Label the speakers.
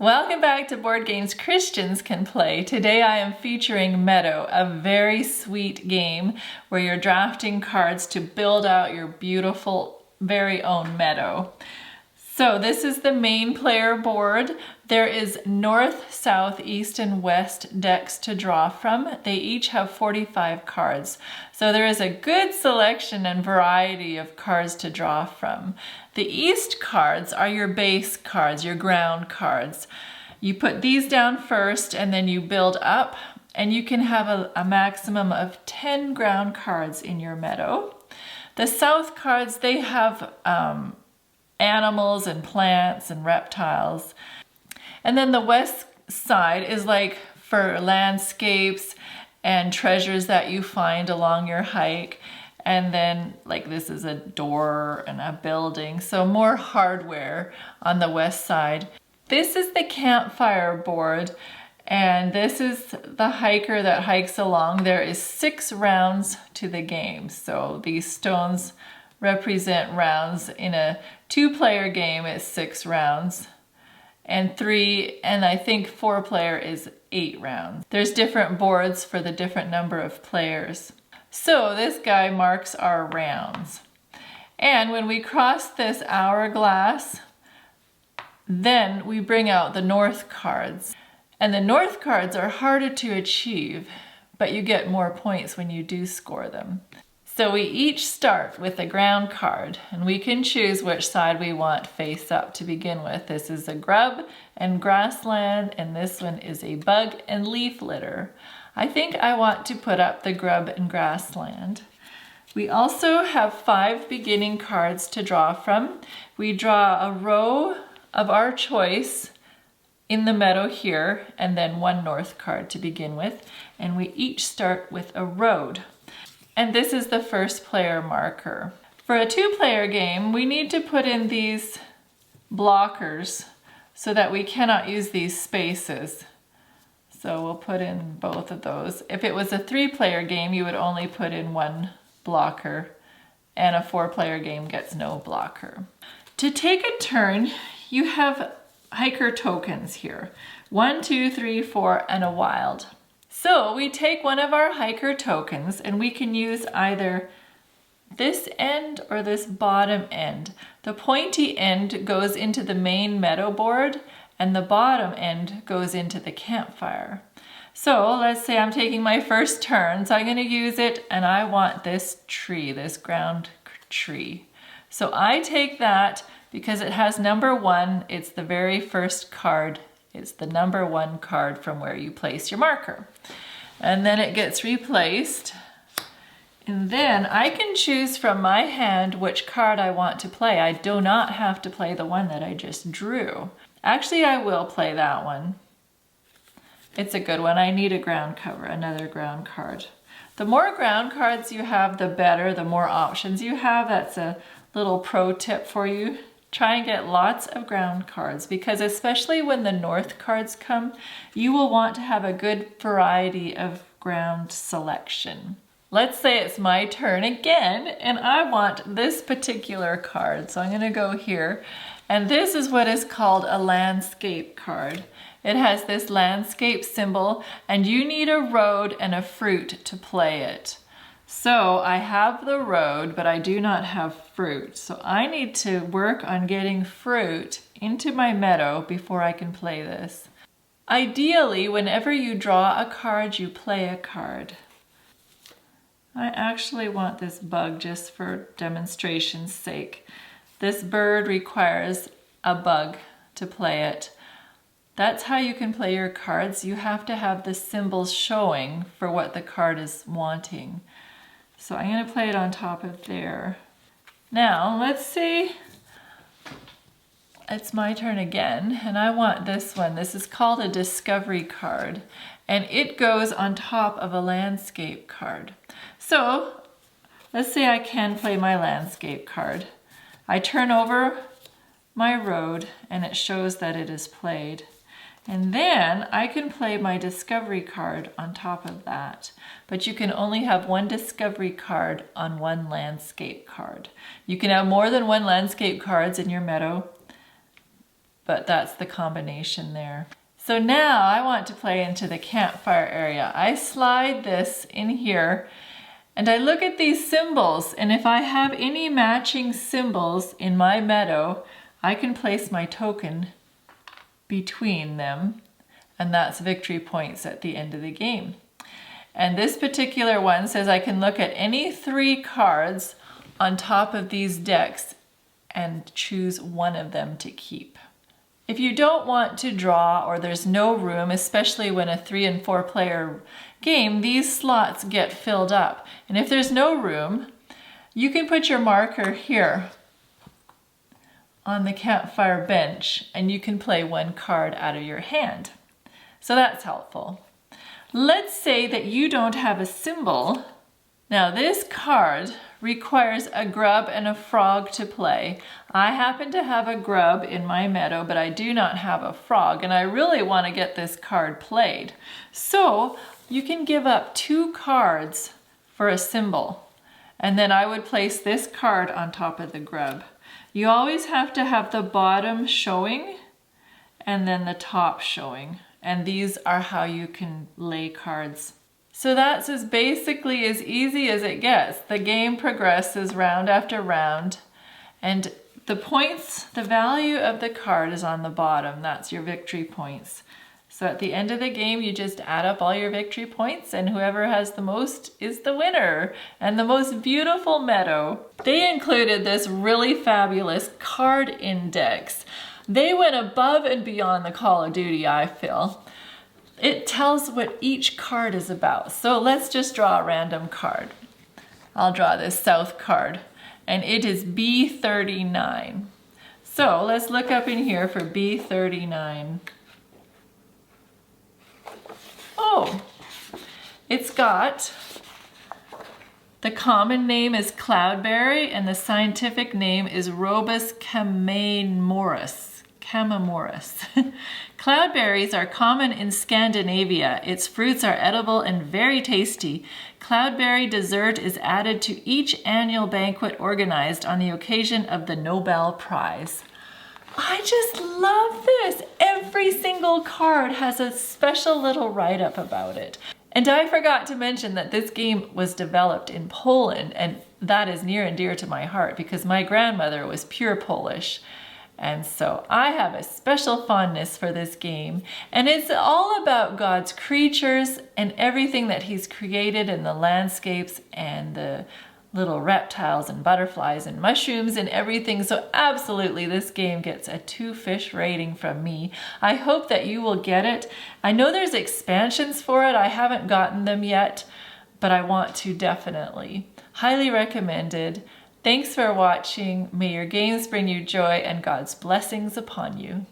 Speaker 1: Welcome back to Board Games Christians Can Play. Today I am featuring Meadow, a very sweet game where you're drafting cards to build out your beautiful, very own meadow. So this is the main player board. There is north, south, east, and west decks to draw from. They each have 45 cards. So there is a good selection and variety of cards to draw from. The east cards are your base cards, your ground cards. You put these down first and then you build up, and you can have a maximum of 10 ground cards in your meadow. The south cards, they have animals and plants and reptiles. And then the west side is like for landscapes and treasures that you find along your hike. And then like this is a door and a building, so more hardware on the west side. This is the campfire board, and this is the hiker that hikes along. There is 6 rounds to the game, so these stones represent rounds. In a 2-player game, it's 6 rounds, and 3, and I think 4-player is 8 rounds. There's different boards for the different number of players. So this guy marks our rounds. And when we cross this hourglass, then we bring out the north cards. And the north cards are harder to achieve, but you get more points when you do score them. So we each start with a ground card, and we can choose which side we want face up to begin with. This is a grub and grassland, and this one is a bug and leaf litter. I think I want to put up the grub and grassland. We also have 5 beginning cards to draw from. We draw a row of our choice in the meadow here, and then 1 north card to begin with, and we each start with a road. And this is the first player marker. For a 2-player game, we need to put in these blockers so that we cannot use these spaces. So we'll put in both of those. If it was a 3-player game, you would only put in 1 blocker, and a 4-player game gets no blocker. To take a turn, you have hiker tokens here. 1, 2, 3, 4, and a wild. So we take one of our hiker tokens, and we can use either this end or this bottom end. The pointy end goes into the main meadow board, and the bottom end goes into the campfire. So let's say I'm taking my first turn, so I'm going to use it, and I want this tree, this ground tree. So I take that because it has number 1. It's the very first card. It's the number 1 card from where you place your marker. And then it gets replaced. And then I can choose from my hand which card I want to play. I do not have to play the one that I just drew. Actually, I will play that one. It's a good one. I need a ground cover, another ground card. The more ground cards you have, the better, the more options you have. That's a little pro tip for you. Try and get lots of ground cards, because especially when the north cards come, you will want to have a good variety of ground selection. Let's say it's my turn again, and I want this particular card. So I'm going to go here, and this is what is called a landscape card. It has this landscape symbol, and you need a road and a fruit to play it. So I have the road, but I do not have fruit. So I need to work on getting fruit into my meadow before I can play this. Ideally, whenever you draw a card, you play a card. I actually want this bug just for demonstration's sake. This bird requires a bug to play it. That's how you can play your cards. You have to have the symbols showing for what the card is wanting. So I'm going to play it on top of there. Now, let's see. It's my turn again, and I want this one. This is called a discovery card, and it goes on top of a landscape card. So let's say I can play my landscape card. I turn over my road, and it shows that it is played. And then I can play my discovery card on top of that. But you can only have 1 discovery card on 1 landscape card. You can have more than 1 landscape cards in your meadow, but that's the combination there. So now I want to play into the campfire area. I slide this in here and I look at these symbols, and if I have any matching symbols in my meadow, I can place my token between them, and that's victory points at the end of the game. And this particular one says I can look at any 3 cards on top of these decks and choose one of them to keep. If you don't want to draw or there's no room, especially when a 3 and 4 player game, these slots get filled up. And if there's no room, you can put your marker here on the campfire bench and you can play 1 card out of your hand. So that's helpful. Let's say that you don't have a symbol. Now this card requires a grub and a frog to play. I happen to have a grub in my meadow, but I do not have a frog, and I really want to get this card played. So you can give up 2 cards for a symbol, and then I would place this card on top of the grub. You always have to have the bottom showing and then the top showing, and these are how you can lay cards. So that's basically as easy as it gets. The game progresses round after round, and the points, the value of the card is on the bottom. That's your victory points. So at the end of the game, you just add up all your victory points, and whoever has the most is the winner. And the most beautiful meadow. They included this really fabulous card index. They went above and beyond the Call of Duty, I feel. It tells what each card is about. So let's just draw a random card. I'll draw this South card, and it is B39. So let's look up in here for B39. Oh, it's got, the common name is cloudberry and the scientific name is Robus camamoris. Cloudberries are common in Scandinavia. Its fruits are edible and very tasty. Cloudberry dessert is added to each annual banquet organized on the occasion of the Nobel Prize. I just love this. Every single card has a special little write-up about it. And I forgot to mention that this game was developed in Poland, and that is near and dear to my heart because my grandmother was pure Polish. And so I have a special fondness for this game, and it's all about God's creatures and everything that He's created in the landscapes and the little reptiles and butterflies and mushrooms and everything. So absolutely, this game gets a 2-fish rating from me. I hope that you will get it. I know there's expansions for it. I haven't gotten them yet, but I want to definitely. Highly recommended. Thanks for watching. May your games bring you joy and God's blessings upon you.